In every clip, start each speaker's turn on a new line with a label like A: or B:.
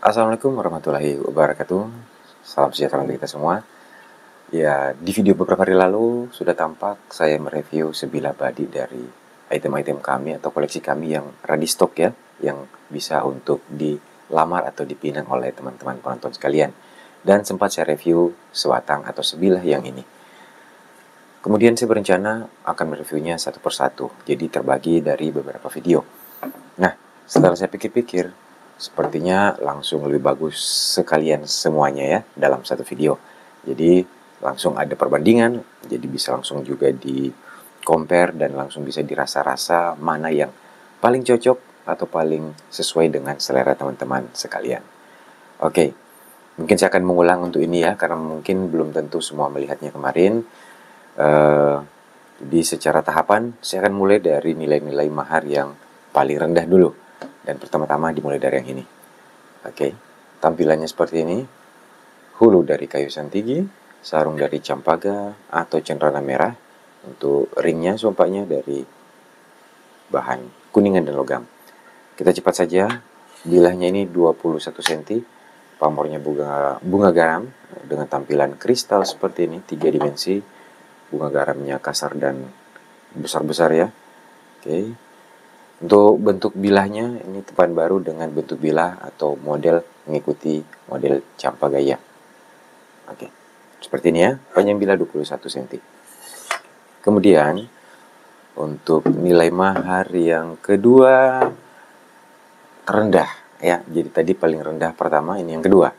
A: Assalamualaikum warahmatullahi wabarakatuh. Salam sejahtera untuk kita semua. Ya, di video beberapa hari lalu sudah tampak saya mereview sebilah body dari item-item kami atau koleksi kami yang ready stock ya, yang bisa untuk dilamar atau dipinang oleh teman-teman penonton sekalian. Dan sempat saya review sebatang atau sebilah yang ini. Kemudian saya berencana akan mereviewnya satu persatu, jadi terbagi dari beberapa video. Nah, setelah saya pikir-pikir, sepertinya langsung lebih bagus sekalian semuanya ya dalam satu video. Jadi langsung ada perbandingan, jadi bisa langsung juga di compare dan langsung bisa dirasa-rasa mana yang paling cocok atau paling sesuai dengan selera teman-teman sekalian. Oke, mungkin saya akan mengulang untuk ini ya, karena mungkin belum tentu semua melihatnya kemarin. Di secara tahapan, saya akan mulai dari nilai-nilai mahar yang paling rendah dulu. Dan pertama-tama dimulai dari yang ini. Oke, tampilannya seperti ini. Hulu dari kayu santigi, sarung dari campaga atau cendana merah. Untuk ringnya, sumpahnya dari bahan kuningan dan logam. Kita cepat saja. Bilahnya ini 21 cm. Pamornya bunga garam dengan tampilan kristal seperti ini, 3 dimensi. Bunga garamnya kasar dan besar-besar ya. Oke. Untuk bentuk bilahnya ini tepan baru dengan bentuk bilah atau model mengikuti model campagaya. Oke. Seperti ini ya, panjang bilah 21 cm. Kemudian untuk nilai mahar yang kedua terendah ya. Jadi tadi paling rendah pertama, ini yang kedua.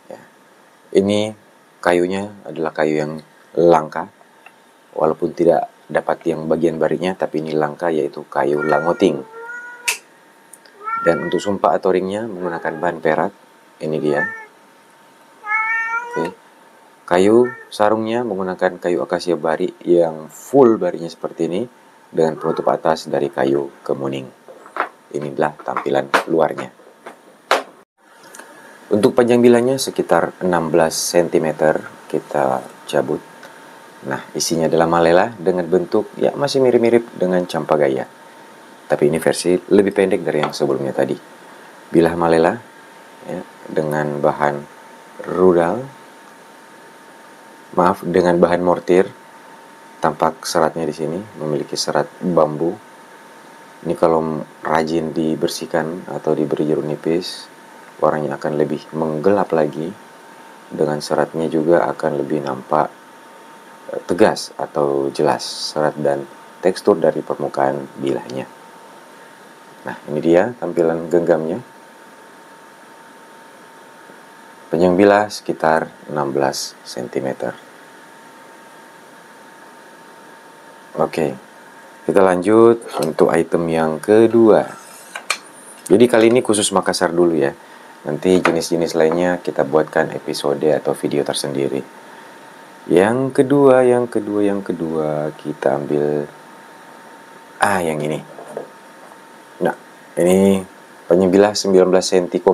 A: Ya. Ini kayunya adalah kayu yang langka. Walaupun tidak dapat yang bagian bariknya, tapi ini langka, yaitu kayu langoting. Dan untuk sumpah atau ringnya menggunakan bahan perak. Ini dia. Oke. Kayu sarungnya menggunakan kayu akasia bari yang full barinya seperti ini, dengan penutup atas dari kayu kemuning. Inilah tampilan luarnya. Untuk panjang bilahnya sekitar 16 cm kita cabut. Nah, isinya adalah malela dengan bentuk ya masih mirip-mirip dengan campagaya. Tapi ini versi lebih pendek dari yang sebelumnya tadi. Bilah malela ya, dengan bahan rudal. Dengan bahan mortir. Tampak seratnya di sini memiliki serat bambu. Ini kalau rajin dibersihkan atau diberi jeruk nipis, warnanya akan lebih menggelap lagi. Dengan seratnya juga akan lebih nampak tegas atau jelas serat dan tekstur dari permukaan bilahnya. Nah, ini dia tampilan genggamnya. Panjang bilah sekitar 16 cm. Oke, kita lanjut untuk item yang kedua. Jadi kali ini khusus Makassar dulu ya. Nanti jenis-jenis lainnya kita buatkan episode atau video tersendiri. Yang kedua kita ambil yang ini. Nah, ini panjang bilah 19 cm,1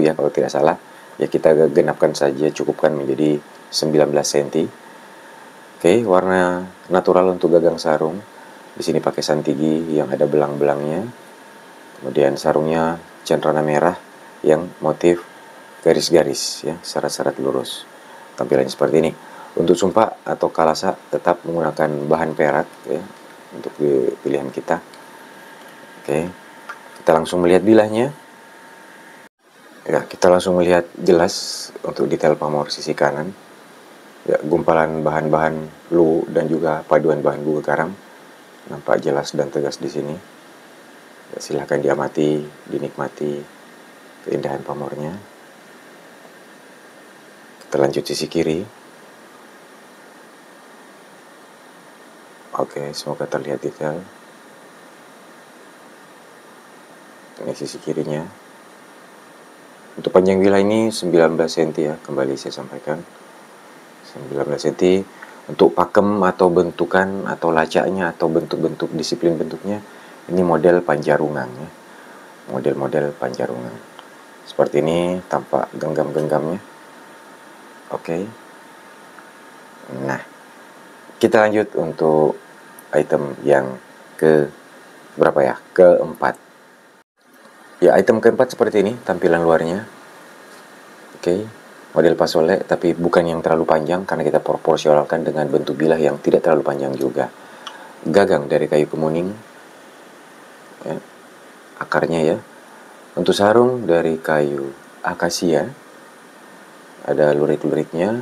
A: ya kalau tidak salah. Ya kita genapkan saja, cukupkan menjadi 19 cm. Oke, warna natural untuk gagang sarung. Di sini pakai santigi yang ada belang-belangnya. Kemudian sarungnya cendana merah yang motif garis-garis ya, serat-serat lurus. Tampilannya seperti ini. Untuk sumpah atau kalasa tetap menggunakan bahan perak ya, untuk pilihan kita. Oke, kita langsung melihat bilahnya. Ya, kita langsung melihat jelas untuk detail pamor sisi kanan. Ya, gumpalan bahan-bahan lu dan juga paduan bahan bunga garam nampak jelas dan tegas di sini. Ya, silahkan diamati, dinikmati keindahan pamornya. Kita lanjut sisi kiri. Oke, semoga terlihat detail. Ini sisi kirinya. Untuk panjang bilah ini 19 cm ya, kembali saya sampaikan. 19 cm. Untuk pakem atau bentukan atau lacaknya atau bentuk-bentuk disiplin bentuknya, ini model panjarungan ya. Model-model panjarungan. Seperti ini tampak genggam-genggamnya. Oke. Nah, kita lanjut untuk item yang keempat. Ya, item keempat seperti ini tampilan luarnya. Oke, model pasole tapi bukan yang terlalu panjang karena kita proporsionalkan dengan bentuk bilah yang tidak terlalu panjang juga. Gagang dari kayu kemuning, ya, akarnya ya. Untuk sarung dari kayu akasia, ada lurik-luriknya,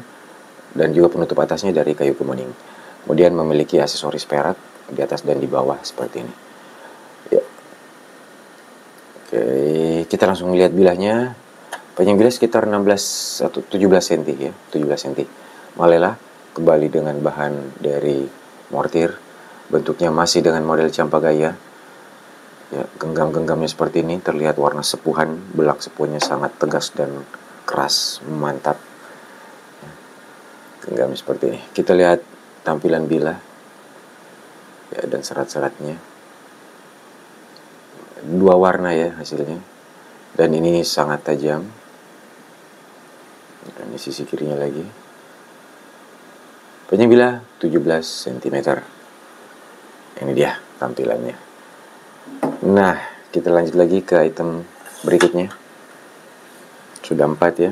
A: dan juga penutup atasnya dari kayu kemuning. Kemudian memiliki aksesoris perak di atas dan di bawah seperti ini. Ya. Oke, kita langsung lihat bilahnya. Panjang bilah sekitar 16 atau 17 cm ya, 17 cm. Malela kembali dengan bahan dari mortir. Bentuknya masih dengan model campagaya. Ya, genggam-genggamnya seperti ini, terlihat warna sepuhan, belak sepuhnya sangat tegas dan keras, mantap. Genggamnya seperti ini. Kita lihat tampilan bilah ya, dan serat-seratnya. Dua warna ya hasilnya. Dan ini sangat tajam. Dan ini sisi kirinya lagi. Panjang bilah 17 cm. Ini dia tampilannya. Nah, kita lanjut lagi ke item berikutnya. Sudah 4 ya.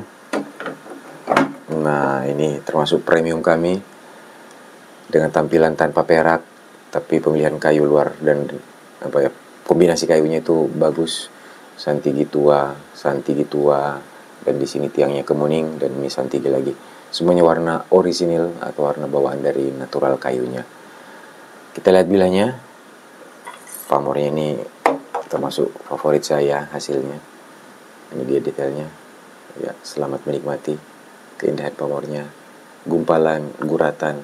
A: Nah, ini termasuk premium kami dengan tampilan tanpa perak, tapi pemilihan kayu luar dan kombinasi kayunya itu bagus. Santigi tua, dan di sini tiangnya kemuning dan ini santigi lagi. Semuanya warna orisinil atau warna bawaan dari natural kayunya. Kita lihat bilahnya. Pamornya ini termasuk favorit saya hasilnya. Ini dia detailnya. Ya, selamat menikmati keindahan pamornya. Gumpalan, guratan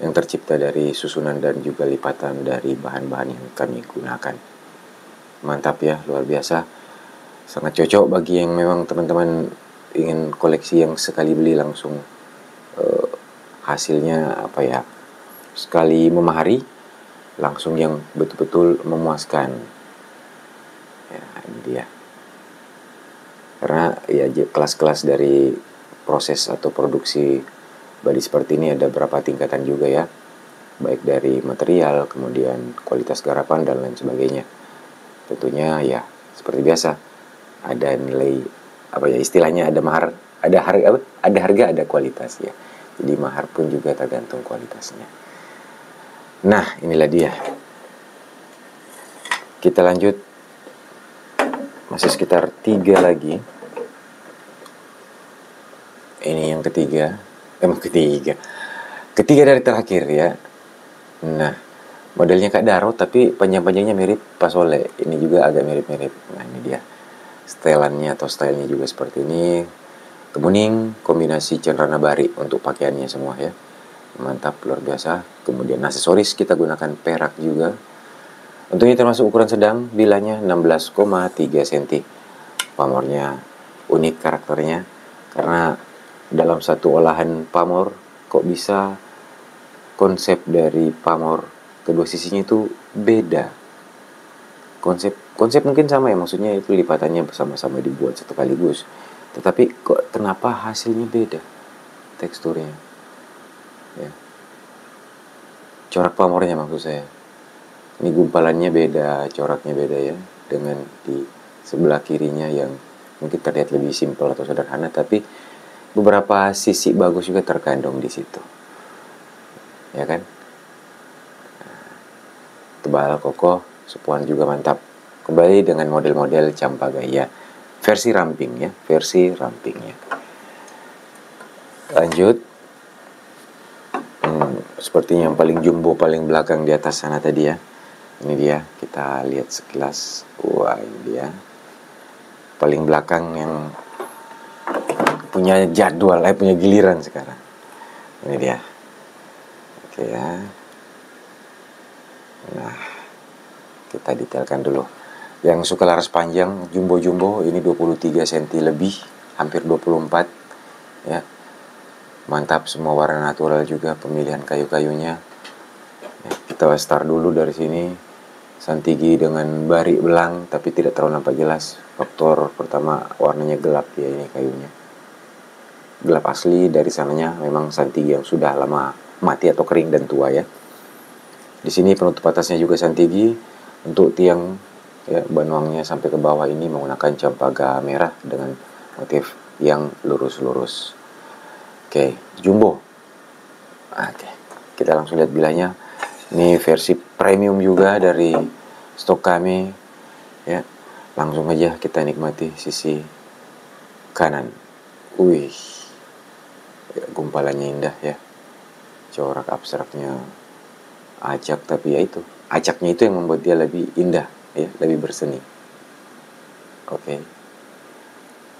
A: yang tercipta dari susunan dan juga lipatan dari bahan-bahan yang kami gunakan. Mantap ya, luar biasa. Sangat cocok bagi yang memang teman-teman ingin koleksi yang sekali beli langsung hasilnya sekali memahari, langsung yang betul-betul memuaskan. Ya, ini dia. Karena ya kelas-kelas dari proses atau produksi body seperti ini ada beberapa tingkatan juga ya. Baik dari material, kemudian kualitas garapan dan lain sebagainya. Tentunya ya seperti biasa ada nilai istilahnya ada mahar, ada harga, ada kualitas ya. Jadi mahar pun juga tergantung kualitasnya. Nah, inilah dia. Kita lanjut. Masih sekitar 3 lagi. Ini yang ketiga. Ketiga dari terakhir ya. Nah, modelnya Kak Daro tapi panjang-panjangnya mirip pasole. Ini juga agak mirip-mirip. Nah, ini dia. Setelannya atau stylenya juga seperti ini. Kemuning kombinasi cenrana bari untuk pakaiannya semua ya. Mantap, luar biasa. Kemudian aksesoris kita gunakan perak juga. Untuk ini termasuk ukuran sedang, bilahnya 16,3 cm. Pamornya unik karakternya karena dalam satu olahan pamor kok bisa konsep dari pamor kedua sisinya itu beda. Konsep mungkin sama ya, maksudnya itu lipatannya bersama-sama dibuat sekaligus. Tetapi kok kenapa hasilnya beda teksturnya? Ya. Corak pamornya maksud saya. Ini gumpalannya beda, coraknya beda ya, dengan di sebelah kirinya yang mungkin terlihat lebih simpel atau sederhana, tapi beberapa sisi bagus juga terkandung di situ. Ya kan? Tebal, kokoh, sepuhan juga mantap. Kembali dengan model-model campagaya. Versi ramping ya, versi rampingnya. Lanjut. Sepertinya yang paling jumbo, paling belakang di atas sana tadi ya. Ini dia, kita lihat sekilas. Wah, ini dia. Paling belakang yang punya jadwal, punya giliran sekarang. Ini dia. Oke ya. Nah, kita detailkan dulu. Yang suka laras panjang, jumbo-jumbo, ini 23 cm lebih, hampir 24 ya. Mantap, semua warna natural juga pemilihan kayu-kayunya. Ya, kita start dulu dari sini. Santigi dengan bari belang tapi tidak terlalu nampak jelas. Faktor pertama warnanya gelap ya, ini kayunya. Gelap asli, dari sananya memang santigi yang sudah lama mati atau kering dan tua ya. Di sini penutup atasnya juga santigi. Untuk tiang ya, banuangnya sampai ke bawah ini menggunakan campaga merah dengan motif yang lurus-lurus. Oke, jumbo. Oke, kita langsung lihat bilanya. Ini versi premium juga dari stok kami, ya. Langsung aja kita nikmati sisi kanan. Wih, ya, gumpalannya indah ya. Corak abstraknya acak, tapi ya itu, acaknya itu yang membuat dia lebih indah, ya, lebih berseni. Oke,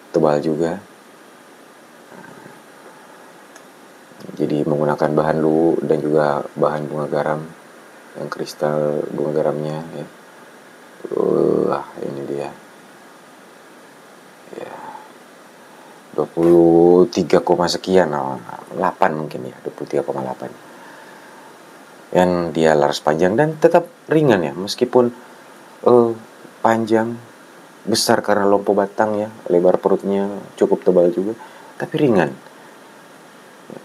A: tebal juga. Jadi menggunakan bahan luwu dan juga bahan bunga garam, yang kristal bunga garamnya ya. Ini dia. Ya, 23, sekian, 8 mungkin ya, 23,8. Yang dia laras panjang dan tetap ringan ya, meskipun panjang, besar karena lompo batang ya, lebar perutnya cukup tebal juga, tapi ringan,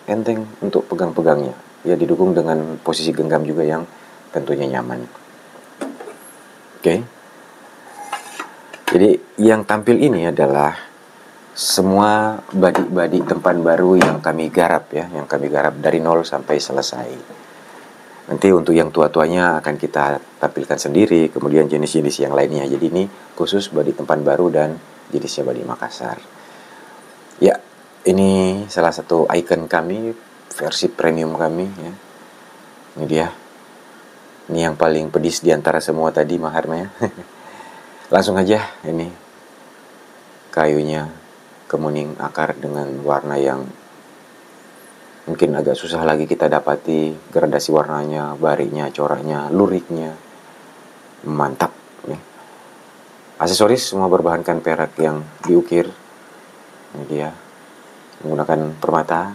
A: enteng untuk pegang-pegangnya. Ya, didukung dengan posisi genggam juga yang tentunya nyaman. Oke. Jadi yang tampil ini adalah semua badik-badik tempan baru yang kami garap ya, yang kami garap dari nol sampai selesai. Nanti untuk yang tua-tuanya akan kita tampilkan sendiri, kemudian jenis-jenis yang lainnya. Jadi ini khusus badik tempan baru dan jenisnya badik Makassar. Ya, ini salah satu ikon kami, versi premium kami ya. Ini dia. Ini yang paling pedis di antara semua tadi maharnya ya. Langsung aja, ini kayunya kemuning akar dengan warna yang mungkin agak susah lagi kita dapati, gradasi warnanya, bariknya, coraknya, luriknya mantap ya. Aksesoris semua berbahankan perak yang diukir. Ini dia, menggunakan permata,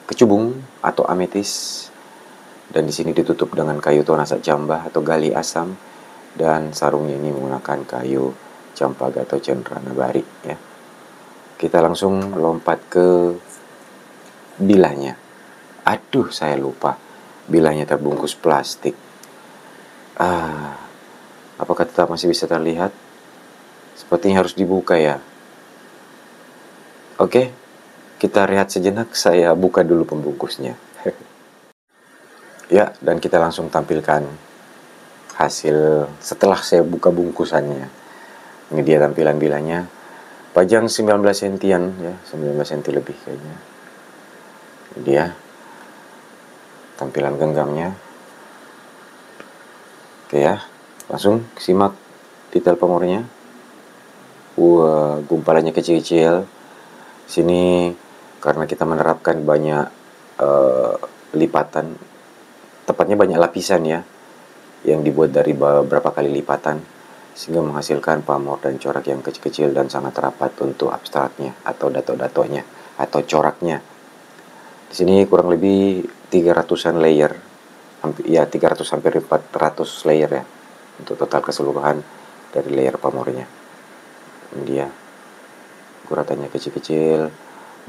A: kecubung atau ametis, dan di sini ditutup dengan kayu tonasa jambah atau gali asam, dan sarungnya ini menggunakan kayu campaga atau cendranabari ya. Kita langsung lompat ke bilanya. Aduh, saya lupa, bilanya terbungkus plastik. Apakah tetap masih bisa terlihat? Sepertinya harus dibuka ya. Oke, kita rehat sejenak, saya buka dulu pembungkusnya. Ya, dan kita langsung tampilkan hasil setelah saya buka bungkusannya. Ini dia tampilan bilanya. Panjang 19 sentian ya, 19 cm lebih kayaknya. Ini dia tampilan genggamnya. Oke ya, langsung simak detail pamornya. Gumpalannya kecil-kecil. Sini karena kita menerapkan banyak lipatan, tepatnya banyak lapisan ya, yang dibuat dari beberapa kali lipatan, sehingga menghasilkan pamor dan corak yang kecil-kecil dan sangat rapat untuk abstraknya atau dato-datonya atau coraknya. Di sini kurang lebih 300-an layer, ya 300 hampir 400 layer ya, untuk total keseluruhan dari layer pamornya. Ini dia, guratannya kecil-kecil,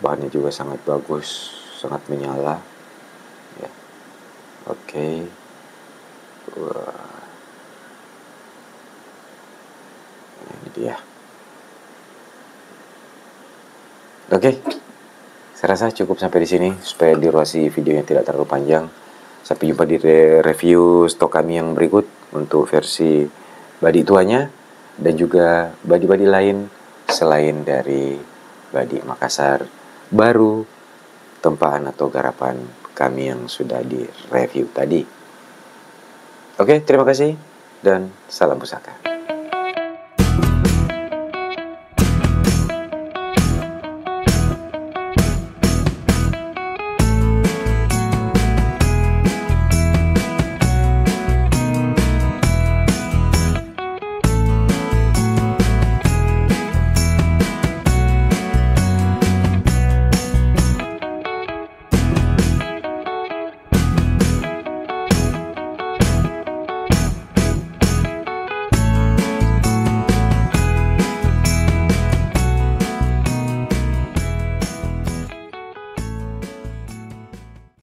A: bahannya juga sangat bagus, sangat menyala ya. Oke. Ini dia. Oke, saya rasa cukup sampai di sini supaya durasi videonya tidak terlalu panjang. Sampai jumpa di review stok kami yang berikut untuk versi badik tuanya dan juga badik-badik lain selain dari badik Makassar baru, tempahan atau garapan kami yang sudah di review tadi. Oke, terima kasih dan salam pusaka.